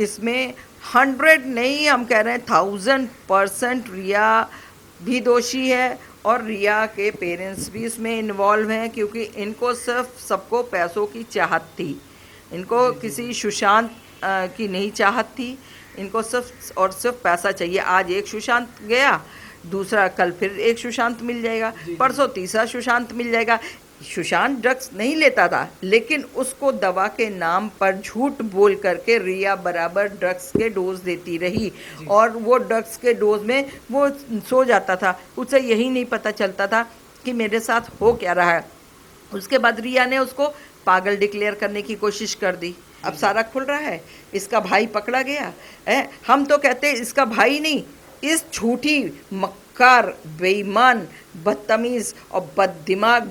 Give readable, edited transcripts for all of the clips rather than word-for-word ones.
इसमें 100 नहीं, हम कह रहे हैं 1000% रिया भी दोषी है और रिया के पेरेंट्स भी इसमें इन्वॉल्व हैं, क्योंकि इनको सिर्फ सबको पैसों की चाहत थी। इनको किसी सुशांत की नहीं चाहत थी, इनको सिर्फ और सिर्फ पैसा चाहिए। आज एक सुशांत गया, दूसरा कल फिर एक सुशांत मिल जाएगा, परसों तीसरा सुशांत मिल जाएगा। सुशांत ड्रग्स नहीं लेता था, लेकिन उसको दवा के नाम पर झूठ बोल करके रिया बराबर ड्रग्स के डोज देती रही और वो ड्रग्स के डोज में वो सो जाता था। उसे यही नहीं पता चलता था कि मेरे साथ हो क्या रहा है। उसके बाद रिया ने उसको पागल डिक्लेयर करने की कोशिश कर दी। अब सारा खुल रहा है, इसका भाई पकड़ा गया है। हम तो कहते हैं इसका भाई नहीं, इस झूठी मक्कार बेईमान बदतमीज और बददिमाग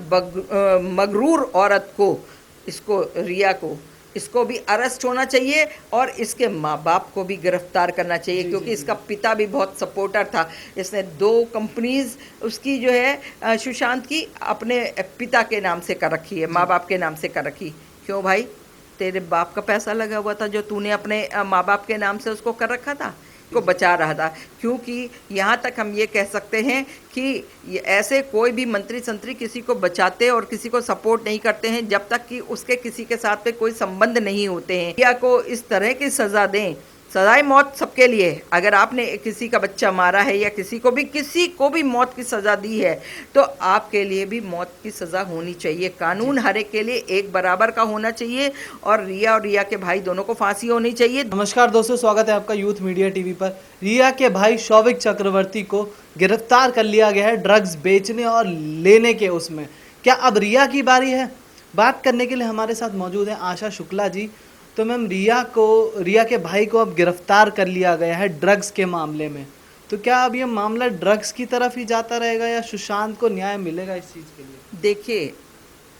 मगरूर औरत को, इसको रिया को, इसको भी अरेस्ट होना चाहिए और इसके माँ बाप को भी गिरफ्तार करना चाहिए, क्योंकि इसका पिता भी बहुत सपोर्टर था। इसने 2 कंपनीज उसकी जो है सुशांत की अपने पिता के नाम से कर रखी है, माँ बाप के नाम से कर रखी। क्यों भाई? तेरे बाप का पैसा लगा हुआ था जो तूने अपने माँ बाप के नाम से उसको कर रखा था, को बचा रहा था। क्योंकि यहाँ तक हम ये कह सकते हैं कि ऐसे कोई भी मंत्री संतरी किसी को बचाते और किसी को सपोर्ट नहीं करते हैं जब तक कि उसके किसी के साथ में कोई संबंध नहीं होते हैं। या को इस तरह की सज़ा दें, सजाए मौत सबके लिए। अगर आपने किसी का बच्चा मारा है या किसी को भी मौत की सज़ा दी है, तो आपके लिए भी मौत की सज़ा होनी चाहिए। कानून हर एक के लिए एक बराबर का होना चाहिए और रिया के भाई दोनों को फांसी होनी चाहिए। नमस्कार दोस्तों, स्वागत है आपका यूथ मीडिया टीवी पर। रिया के भाई शौविक चक्रवर्ती को गिरफ्तार कर लिया गया है ड्रग्स बेचने और लेने के उसमें। क्या अब रिया की बारी है? बात करने के लिए हमारे साथ मौजूद है आशा शुक्ला जी। तो मैम, रिया के भाई को अब गिरफ्तार कर लिया गया है ड्रग्स के मामले में। तो क्या अब ये मामला ड्रग्स की तरफ ही जाता रहेगा या सुशांत को न्याय मिलेगा इस चीज़ के लिए? देखिए,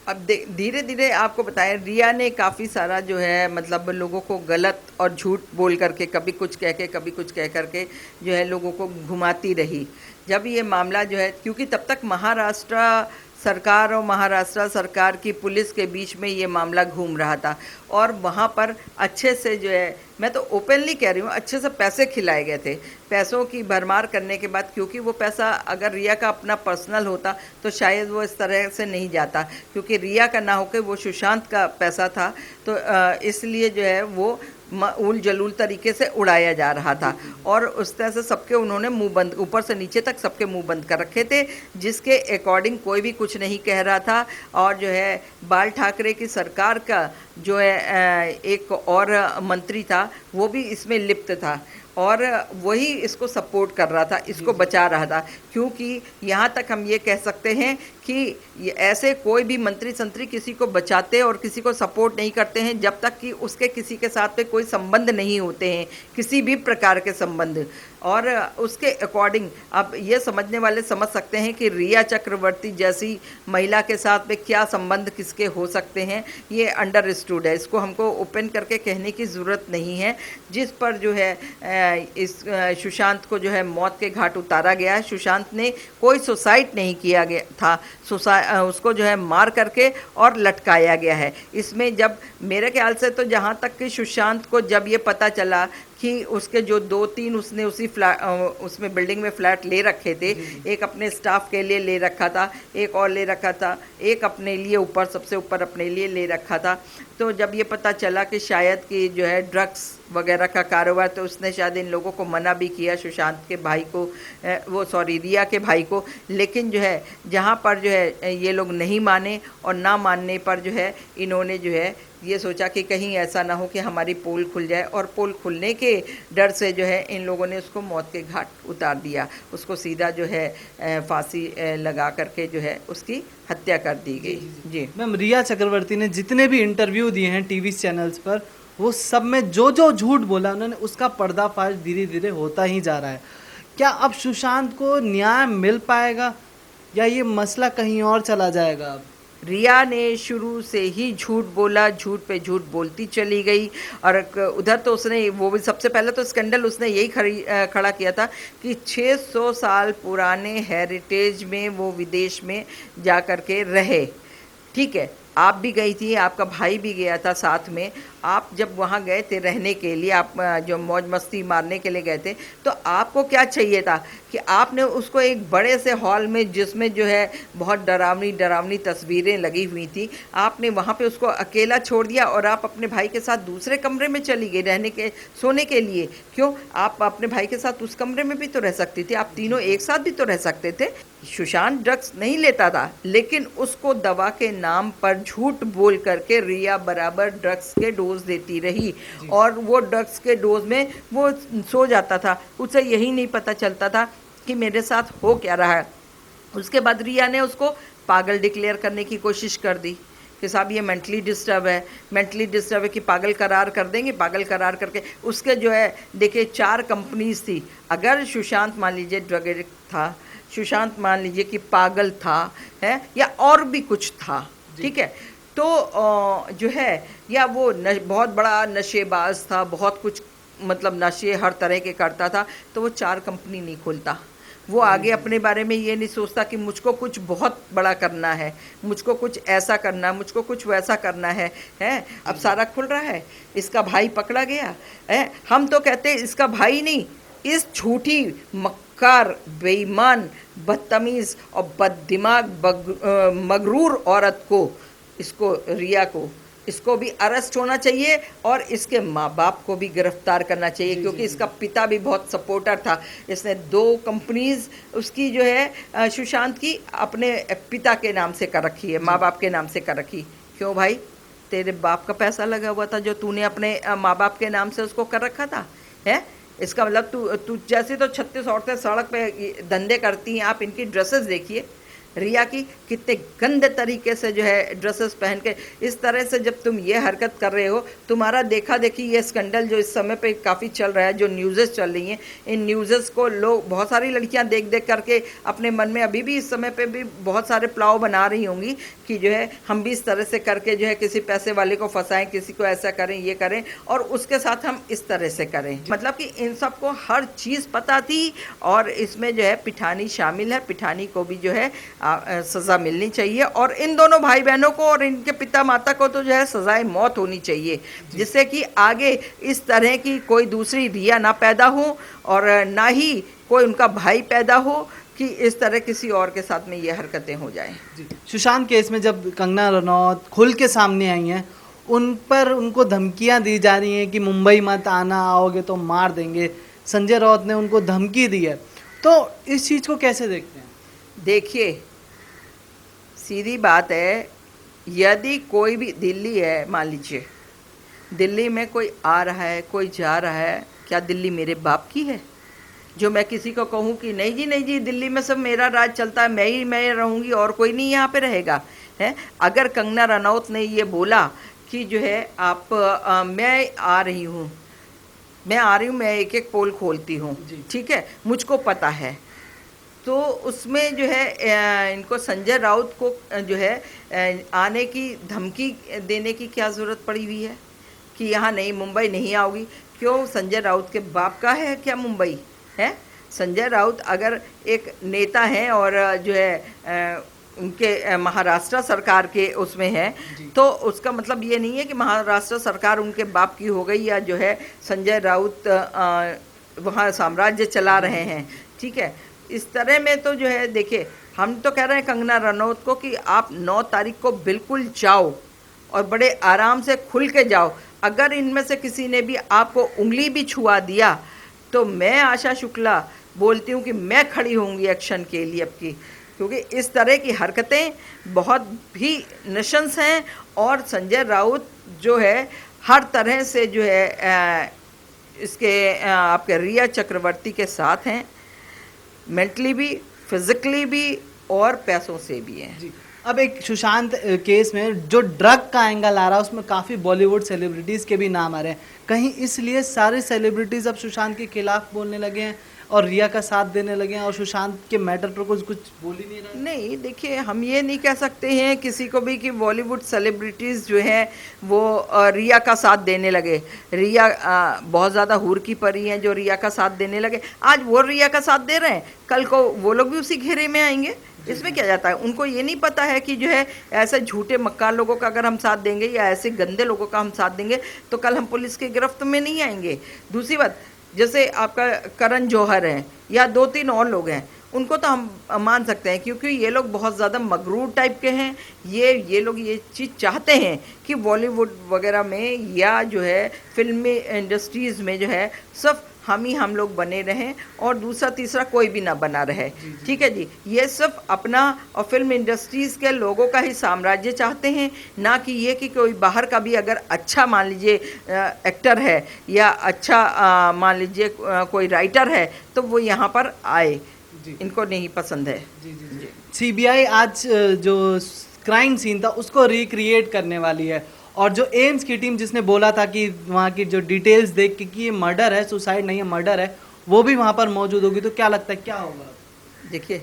अब धीरे धीरे आपको बताएं, रिया ने काफ़ी सारा जो है मतलब लोगों को गलत और झूठ बोल करके, कभी कुछ कह के कभी कुछ कह करके जो है लोगों को घुमाती रही। जब ये मामला जो है, क्योंकि तब तक महाराष्ट्र सरकार और महाराष्ट्र सरकार की पुलिस के बीच में ये मामला घूम रहा था और वहाँ पर अच्छे से जो है, मैं तो ओपनली कह रही हूँ, अच्छे से पैसे खिलाए गए थे। पैसों की भरमार करने के बाद, क्योंकि वो पैसा अगर रिया का अपना पर्सनल होता तो शायद वो इस तरह से नहीं जाता, क्योंकि रिया का ना होकर वो सुशांत का पैसा था, तो इसलिए जो है वो उल जलूल तरीके से उड़ाया जा रहा था और उस तरह से सबके उन्होंने मुंह बंद, ऊपर से नीचे तक सबके मुंह बंद कर रखे थे, जिसके अकॉर्डिंग कोई भी कुछ नहीं कह रहा था। और जो है बाल ठाकरे की सरकार का जो है एक और मंत्री था, वो भी इसमें लिप्त था और वही इसको सपोर्ट कर रहा था, इसको बचा रहा था। क्योंकि यहाँ तक हम ये कह सकते हैं कि ऐसे कोई भी मंत्री संतरी किसी को बचाते और किसी को सपोर्ट नहीं करते हैं जब तक कि उसके किसी के साथ में कोई संबंध नहीं होते हैं, किसी भी प्रकार के संबंध। और उसके अकॉर्डिंग अब ये समझने वाले समझ सकते हैं कि रिया चक्रवर्ती जैसी महिला के साथ में क्या संबंध किसके हो सकते हैं। ये अंडरस्टूड है, इसको हमको ओपन करके कहने की ज़रूरत नहीं है। जिस पर जो है इस सुशांत को जो है मौत के घाट उतारा गया है। सुशांत ने कोई सुसाइड नहीं किया गया था, उसको जो है मार करके और लटकाया गया है। इसमें जब मेरे ख्याल से तो जहाँ तक कि सुशांत को जब ये पता चला कि उसके जो 2-3 उसने उसी उसमें बिल्डिंग में फ्लैट ले रखे थे, एक अपने स्टाफ के लिए ले रखा था, एक और ले रखा था, एक अपने लिए ऊपर, सबसे ऊपर अपने लिए ले रखा था। तो जब ये पता चला कि शायद कि जो है ड्रग्स वगैरह का कारोबार, तो उसने शायद इन लोगों को मना भी किया, सुशांत के भाई को, रिया के भाई को। लेकिन जो है जहाँ पर जो है ये लोग नहीं माने और ना मानने पर जो है इन्होंने जो है ये सोचा कि कहीं ऐसा ना हो कि हमारी पोल खुल जाए, और पोल खुलने के डर से जो है इन लोगों ने उसको मौत के घाट उतार दिया। उसको सीधा जो है फांसी लगा करके जो है उसकी हत्या कर दी गई। जी मैम, रिया चक्रवर्ती ने जितने भी इंटरव्यू दिए हैं टीवी चैनल्स पर, वो सब में जो जो झूठ बोला उन्होंने, उसका पर्दाफाश धीरे धीरे होता ही जा रहा है। क्या अब सुशांत को न्याय मिल पाएगा या ये मसला कहीं और चला जाएगा? अब रिया ने शुरू से ही झूठ बोला, झूठ पे झूठ बोलती चली गई। और उधर तो उसने, वो भी सबसे पहले तो स्कैंडल उसने यही खड़ा किया था कि 600 साल पुराने हेरिटेज में वो विदेश में जा कर के रहे। ठीक है, आप भी गई थी, आपका भाई भी गया था साथ में। आप जब वहाँ गए थे रहने के लिए, आप जो मौज मस्ती मारने के लिए गए थे, तो आपको क्या चाहिए था कि आपने उसको एक बड़े से हॉल में, जिसमें जो है बहुत डरावनी डरावनी तस्वीरें लगी हुई थी, आपने वहाँ पे उसको अकेला छोड़ दिया और आप अपने भाई के साथ दूसरे कमरे में चली गई रहने के, सोने के लिए। क्यों? आप अपने भाई के साथ उस कमरे में भी तो रह सकती थी, आप तीनों एक साथ भी तो रह सकते थे। सुशांत ड्रग्स नहीं लेता था, लेकिन उसको दवा के नाम पर झूठ बोल करके रिया बराबर ड्रग्स के डोज देती रही, और वो ड्रग्स के डोज में वो सो जाता था। उसे यही नहीं पता चलता था कि मेरे साथ हो क्या रहा है। उसके बाद रिया ने उसको पागल डिक्लेयर करने की कोशिश कर दी कि साहब ये मेंटली डिस्टर्ब है कि पागल करार कर देंगे। पागल करार करके उसके जो है, देखिए 4 कंपनीज थी। अगर सुशांत मान लीजिए ड्रग एडिक्ट था, सुशांत मान लीजिए कि पागल था, है, या और भी कुछ था, ठीक है, तो जो है, या वो बहुत बड़ा नशेबाज था, बहुत कुछ मतलब नशे हर तरह के करता था, तो वो 4 कंपनी नहीं खोलता। वो आगे अपने बारे में ये नहीं सोचता कि मुझको कुछ बहुत बड़ा करना है, मुझको कुछ ऐसा करना है, मुझको कुछ वैसा करना है। अब सारा खुल रहा है, इसका भाई पकड़ा गया है। हम तो कहते हैं इसका भाई नहीं, इस झूठी, मक्कार, बेईमान, बदतमीज और बददिमाग मगरूर औरत को, इसको रिया को, इसको भी अरेस्ट होना चाहिए और इसके माँ बाप को भी गिरफ्तार करना चाहिए, क्योंकि इसका पिता भी बहुत सपोर्टर था। इसने 2 कंपनीज उसकी जो है सुशांत की अपने पिता के नाम से कर रखी है, माँ बाप के नाम से कर रखी। क्यों भाई? तेरे बाप का पैसा लगा हुआ था जो तूने अपने माँ बाप के नाम से उसको कर रखा था, है? इसका मतलब तू जैसे तो 36 औरतें सड़क पे धंधे करती हैं। आप इनकी ड्रेसेस देखिए, रिया की कितने गंदे तरीके से जो है ड्रेसेस पहन के, इस तरह से जब तुम ये हरकत कर रहे हो, तुम्हारा देखा देखी ये स्कैंडल जो इस समय पे काफ़ी चल रहा है, जो न्यूज़ेस चल रही हैं, इन न्यूज़ेस को लोग, बहुत सारी लड़कियां देख देख करके अपने मन में अभी भी इस समय पे भी बहुत सारे प्लाव बना रही होंगी कि जो है हम भी इस तरह से करके जो है किसी पैसे वाले को फंसाएं, किसी को ऐसा करें, ये करें, और उसके साथ हम इस तरह से करें। मतलब कि इन सबको हर चीज़ पता थी, और इसमें जो है पिठानी शामिल है। पिठानी को भी जो है सज़ा मिलनी चाहिए, और इन दोनों भाई बहनों को और इनके पिता माता को तो जो है सज़ाए मौत होनी चाहिए, जिससे कि आगे इस तरह की कोई दूसरी रिया ना पैदा हो, और ना ही कोई उनका भाई पैदा हो कि इस तरह किसी और के साथ में ये हरकतें हो जाएं। सुशांत केस में जब कंगना रनौत खुल के सामने आई हैं, उन पर उनको धमकियां दी जा रही हैं कि मुंबई मत आना, आओगे तो मार देंगे। संजय राउत ने उनको धमकी दी है, तो इस चीज़ को कैसे देखते हैं? देखिए, सीधी बात है, यदि कोई भी, दिल्ली है मान लीजिए, दिल्ली में कोई आ रहा है, कोई जा रहा है, क्या दिल्ली मेरे बाप की है? जो मैं किसी को कहूँ कि नहीं जी दिल्ली में सब मेरा राज चलता है, मैं रहूँगी और कोई नहीं यहाँ पे रहेगा, है? अगर कंगना रनौत ने ये बोला कि जो है मैं आ रही हूँ, मैं एक एक पोल खोलती हूँ, ठीक है, मुझको पता है, तो उसमें जो है इनको संजय राउत को जो है आने की धमकी देने की क्या ज़रूरत पड़ी हुई है कि यहाँ नहीं, मुंबई नहीं आओगी? क्यों? संजय राउत के बाप का है क्या मुंबई, है? संजय राउत अगर एक नेता हैं और जो है उनके महाराष्ट्र सरकार के उसमें है, तो उसका मतलब ये नहीं है कि महाराष्ट्र सरकार उनके बाप की हो गई, या जो है संजय राउत वहाँ साम्राज्य चला रहे हैं, ठीक है? इस तरह में तो जो है, देखिए, हम तो कह रहे हैं कंगना रनौत को कि आप 9 तारीख को बिल्कुल जाओ और बड़े आराम से खुल के जाओ। अगर इनमें से किसी ने भी आपको उंगली भी छुआ दिया, तो मैं आशा शुक्ला बोलती हूँ कि मैं खड़ी होंगी एक्शन के लिए आपकी, क्योंकि इस तरह की हरकतें बहुत भी नशंस हैं, और संजय राउत जो है हर तरह से जो है इसके आपके रिया चक्रवर्ती के साथ हैं, मेंटली भी, फिजिकली भी, और पैसों से भी हैं। जी। अब एक सुशांत केस में जो ड्रग का एंगल आ रहा है, उसमें काफ़ी बॉलीवुड सेलिब्रिटीज़ के भी नाम आ रहे हैं। कहीं इसलिए सारे सेलिब्रिटीज़ अब सुशांत के खिलाफ बोलने लगे हैं और रिया का साथ देने लगे हैं, और सुशांत के मैटर पर कुछ बोल ही नहीं रहा? नहीं, देखिए, हम ये नहीं कह सकते हैं किसी को भी कि बॉलीवुड सेलिब्रिटीज़ जो हैं वो रिया का साथ देने लगे। रिया बहुत ज़्यादा हूर की परी हैं जो रिया का साथ देने लगे। आज वो रिया का साथ दे रहे हैं, कल को वो लोग भी उसी घेरे में आएंगे, इसमें क्या जाता है? उनको ये नहीं पता है कि जो है ऐसे झूठे मक्कार लोगों का अगर हम साथ देंगे या ऐसे गंदे लोगों का हम साथ देंगे तो कल हम पुलिस की गिरफ्त में नहीं आएंगे। दूसरी बात, जैसे आपका करण जौहर है या 2-3 और लोग हैं, उनको तो हम मान सकते हैं क्योंकि ये लोग बहुत ज़्यादा मगरूर टाइप के हैं। ये लोग ये चीज़ चाहते हैं कि बॉलीवुड वगैरह में या जो है फिल्मी इंडस्ट्रीज़ में जो है सिर्फ हम लोग बने रहें और दूसरा तीसरा कोई भी ना बना रहे। ठीक है जी, ये सिर्फ अपना और फिल्म इंडस्ट्रीज़ के लोगों का ही साम्राज्य चाहते हैं, ना कि ये कि कोई बाहर का भी अगर अच्छा मान लीजिए एक्टर है या अच्छा मान लीजिए कोई राइटर है तो वो यहाँ पर आए। इनको नहीं पसंद है। सीबीआई आज जो क्राइम सीन था उसको रिक्रिएट करने वाली है, और जो एम्स की टीम जिसने बोला था कि वहाँ की जो डिटेल्स देख के कि ये मर्डर है, सुसाइड नहीं है मर्डर है, वो भी वहाँ पर मौजूद होगी। तो क्या लगता है क्या होगा? देखिए,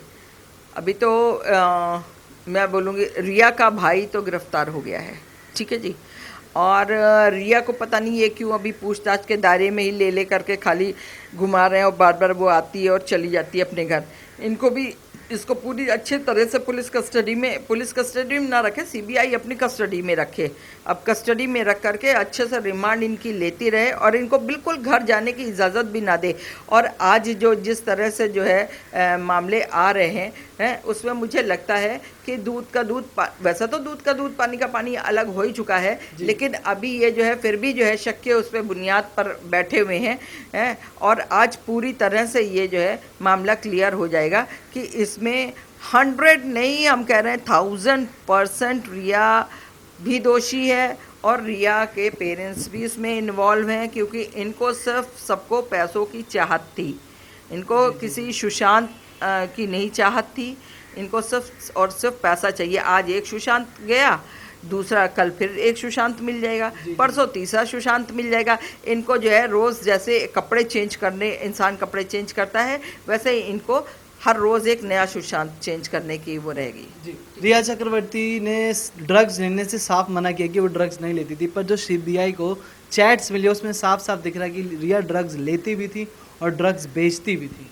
अभी तो मैं बोलूँगी रिया का भाई तो गिरफ्तार हो गया है, ठीक है जी। और रिया को पता नहीं ये क्यों अभी पूछताछ के दायरे में ही ले करके खाली घुमा रहे हैं और बार बार वो आती है और चली जाती है अपने घर। इनको भी इसको पूरी अच्छे तरह से पुलिस कस्टडी में ना रखे, सीबीआई अपनी कस्टडी में रखे। अब कस्टडी में रख करके अच्छे से रिमांड इनकी लेती रहे और इनको बिल्कुल घर जाने की इजाज़त भी ना दे। और आज जो जिस तरह से जो है मामले आ रहे हैं उसमें मुझे लगता है कि वैसा तो दूध का दूध पानी का पानी अलग हो ही चुका है, लेकिन अभी ये जो है फिर भी जो है शक के उस पर बुनियाद पर बैठे हुए हैं और आज पूरी तरह से ये जो है मामला क्लियर हो जाएगा कि इसमें 100 नहीं, हम कह रहे हैं 1000% रिया भी दोषी है और रिया के पेरेंट्स भी इसमें इन्वॉल्व हैं, क्योंकि इनको सिर्फ सबको पैसों की चाहत थी। इनको किसी सुशांत की नहीं चाहत थी, इनको सिर्फ और सिर्फ पैसा चाहिए। आज एक सुशांत गया, दूसरा कल फिर एक सुशांत मिल जाएगा, परसों तीसरा सुशांत मिल जाएगा। इनको जो है रोज़ जैसे कपड़े चेंज करने इंसान कपड़े चेंज करता है, वैसे ही इनको हर रोज़ एक नया सुशांत चेंज करने की वो रहेगी। रिया चक्रवर्ती ने ड्रग्स लेने से साफ मना किया कि वो ड्रग्स नहीं लेती थी, पर जो सीबीआई को चैट्स मिली उसमें साफ साफ दिख रहा है कि रिया ड्रग्स लेती भी थी और ड्रग्स बेचती भी थी।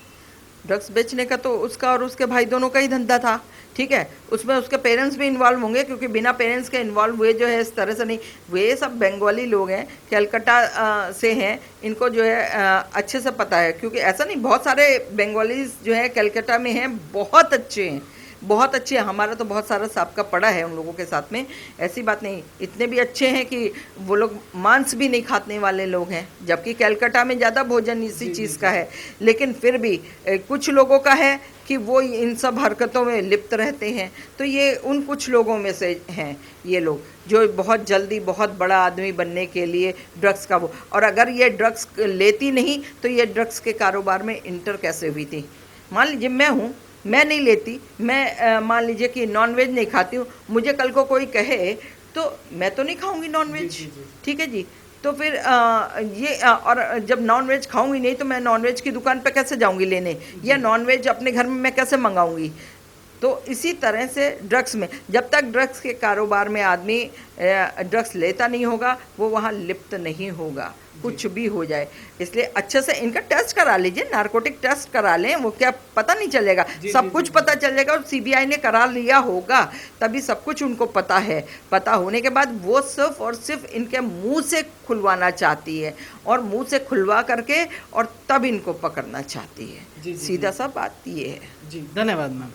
ड्रग्स बेचने का तो उसका और उसके भाई दोनों का ही धंधा था, ठीक है। उसमें उसके पेरेंट्स भी इन्वॉल्व होंगे, क्योंकि बिना पेरेंट्स के इन्वॉल्व हुए जो है इस तरह से नहीं। वे सब बंगाली लोग हैं, कलकत्ता से हैं, इनको जो है अच्छे से पता है, क्योंकि ऐसा नहीं, बहुत सारे बंगालीज जो है कलकत्ता में हैं, बहुत अच्छे हैं, बहुत अच्छे हैं। हमारा तो बहुत सारा साबका पड़ा है उन लोगों के साथ में, ऐसी बात नहीं। इतने भी अच्छे हैं कि वो लोग मांस भी नहीं खाने वाले लोग हैं, जबकि कलकत्ता में ज़्यादा भोजन इसी चीज़ का है। लेकिन फिर भी कुछ लोगों का है कि वो इन सब हरकतों में लिप्त रहते हैं। तो ये उन कुछ लोगों में से हैं ये लोग, जो बहुत जल्दी बहुत बड़ा आदमी बनने के लिए ड्रग्स का वो, और अगर ये ड्रग्स लेती नहीं तो ये ड्रग्स के कारोबार में इंटर कैसे हुई थी? मान लीजिए मैं हूँ, मैं नहीं लेती, मैं मान लीजिए कि नॉनवेज नहीं खाती हूँ, मुझे कल को कोई कहे तो मैं तो नहीं खाऊंगी नॉनवेज, ठीक है जी। तो फिर और जब नॉनवेज खाऊंगी नहीं तो मैं नॉनवेज की दुकान पे कैसे जाऊंगी लेने, या नॉनवेज अपने घर में मैं कैसे मंगाऊंगी? तो इसी तरह से ड्रग्स में, जब तक ड्रग्स के कारोबार में आदमी ड्रग्स लेता नहीं होगा वो वहाँ लिप्त नहीं होगा, कुछ भी हो जाए। इसलिए अच्छे से इनका टेस्ट करा लीजिए, नारकोटिक टेस्ट करा लें, वो क्या पता नहीं चलेगा, सब कुछ पता चल जाएगा। और सीबीआई ने करा लिया होगा तभी सब कुछ उनको पता है। पता होने के बाद वो सिर्फ और सिर्फ इनके मुंह से खुलवाना चाहती है, और मुंह से खुलवा करके और तब इनको पकड़ना चाहती है। सीधा सा बात ये है। जी, धन्यवाद मैम।